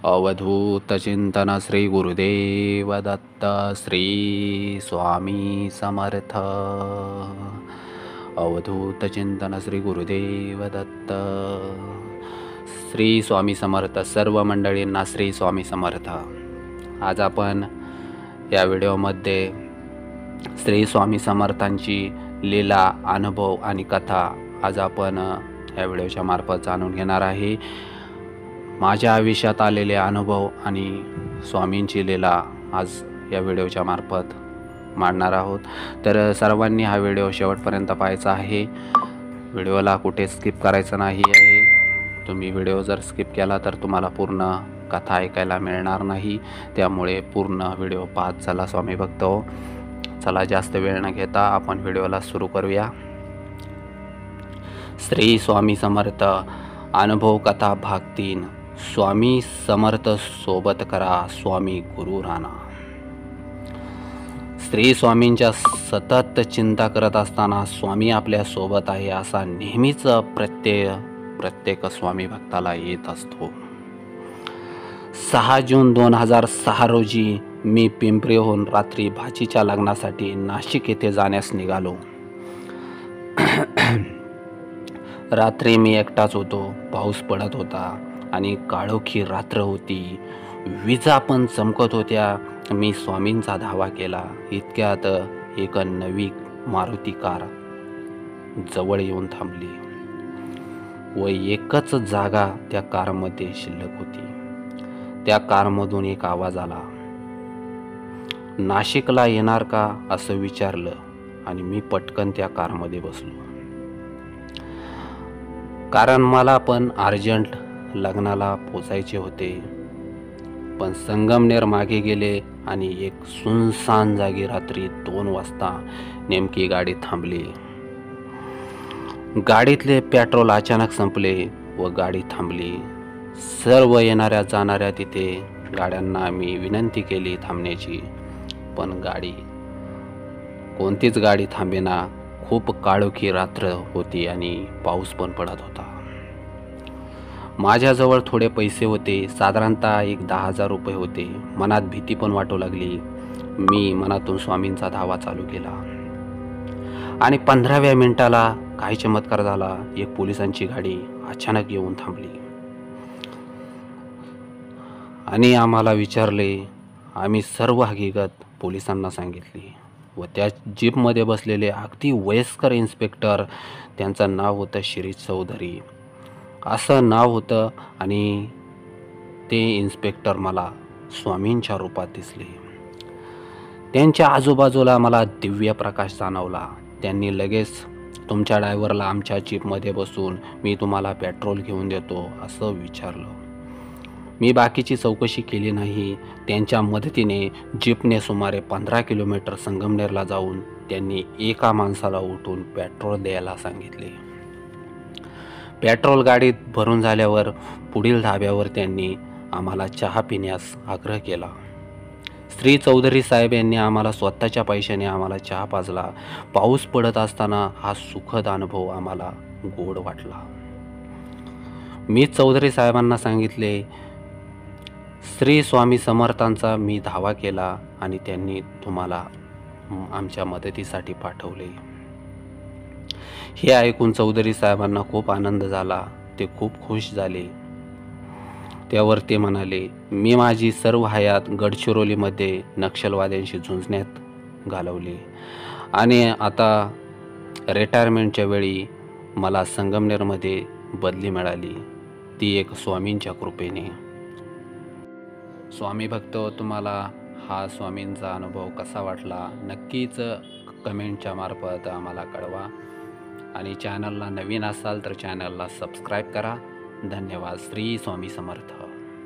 अवधूत चिंतन श्री गुरुदेव दत्त श्री स्वामी समर्थ। अवधूत चिंतन श्री गुरुदेव दत्त श्री स्वामी समर्थ। सर्व मंडळींना श्री स्वामी समर्थ। आज आपण या व्हिडिओमध्ये श्री स्वामी समर्थांची लीला, अनुभव आणि कथा आज आपण या व्हिडिओच्या मार्फत जाणून घेणार आहे। माझ्या आयुष्यात आलेले अनुभव आणि स्वामींची लीला आज या व्हिडिओच्या मार्फत मांडणार आहोत। तर सर्वांनी हा व्हिडिओ शेवटपर्यंत पाहायचा आहे। व्हिडिओला कुठे स्किप करायचं नाही आहे। तुम्ही व्हिडिओ जर स्किप केला तर तुम्हाला पूर्ण कथा ऐकायला मिळणार नाही, त्यामुळे पूर्ण व्हिडिओ पाहत चला स्वामी भक्त हो। चला जास्त वेळ न घेता आपण व्हिडिओला सुरू करूया। श्री स्वामी समर्थ अनुभव कथा भाग 3। स्वामी समर्थ सोबत करा स्वामी गुरु राणा। श्री स्वामींच्या सतत चिंता करत असताना स्वामी आपल्या सोबत आहे असा नेहमीच प्रत्येक स्वामी भक्ताला येत असतो। 6 जून 2006 रोजी मी पिंपरीहून रात्री भाचीच्या लग्नासाठी नाशिक येथे जाण्यास निघालो। रात्री मी एकटाच होतो। पाऊस पडत होता आणि काळोखी रात्र होती। विजा पण चमकत होत्या। मी स्वामींचा धावा केला। इतक्यात एक नवी मारुती कार जवळ येऊन थांबली व एकच जागा त्या कारमध्ये शिल्लक होती। त्या कारमधून एक आवाज आला, नाशिकला येणार का असं विचारलं आणि मी पटकन त्या कारमध्ये बसलो, कारण मला पण अर्जंट लग्नाला पोचायचे होते। पण संगमनेर मागे गेले आणि एक सुनसान जागी रात्री 2 वाजता नेमकी गाडी थांबली। गाडीतले पेट्रोल अचानक संपले व गाडी थांबली। सर्व येणाऱ्या जाणाऱ्या तिथे गाड्यांना मी विनंती केली थांबण्याची, पण कोणतीच गाडी थांबेना। खूप काळोखी रात्र होती आणि पाऊस पण पडत होता। माझ्याजवळ थोडे पैसे होते, साधारणतः एक 10,000 रुपये होते। मनात भीती पण वाटू लागली। मी मनातून स्वामींचा धावा चालू केला आणि 15व्या मिनिटाला काय चमत्कार झाला, एक पोलिसांची गाडी अचानक येऊन थांबली आणि आम्हाला विचारले। आम्ही सर्व हकीकत पोलिसांना सांगितली व त्या जीपमध्ये बसलेले अगदी वयस्कर इन्स्पेक्टर, त्यांचं नाव होतं शिरीष चौधरी असं नाव होतं, आणि ते इन्स्पेक्टर मला स्वामींच्या रूपात दिसले। त्यांच्या आजूबाजूला मला दिव्य प्रकाश जाणवला। त्यांनी लगेच, तुमच्या ड्रायव्हरला आमच्या जीपमध्ये बसून मी तुम्हाला पेट्रोल घेऊन देतो असं विचारलं। मी बाकीची चौकशी केली नाही। त्यांच्या मदतीने जीपने सुमारे 15 किलोमीटर संगमनेरला जाऊन त्यांनी एका माणसाला उठून पेट्रोल द्यायला सांगितले। पेट्रोल गाडीत भरून झाल्यावर पुढील धाब्यावर त्यांनी आम्हाला चहा पिण्यास आग्रह केला। श्री चौधरी साहेब यांनी आम्हाला स्वतःच्या पैशाने आम्हाला चहा पाजला। पाऊस पडत असताना हा सुखद अनुभव आम्हाला गोड वाटला। मी चौधरी साहेबांना सांगितले, श्री स्वामी समर्थांचा मी धावा केला आणि त्यांनी तुम्हाला आमच्या मदतीसाठी पाठवले। हे ऐकून चौधरी साहेबांना खूप आनंद झाला। ते खूप खुश झाले। त्यावर ते म्हणाले, मी माझी सर्व हयात गडचिरोलीमध्ये नक्षलवाद्यांशी झुंजण्यात घालवली आणि आता रिटायरमेंटच्या वेळी मला संगमनेरमध्ये बदली मिळाली, ती एक स्वामींच्या कृपेने। स्वामी भक्त, तुम्हाला हा स्वामींचा अनुभव कसा वाटला नक्कीच कमेंटच्या मार्फत आम्हाला कळवा, आणि चॅनलला नवीन असाल तर चॅनलला सबस्क्राईब करा। धन्यवाद। श्री स्वामी समर्थ।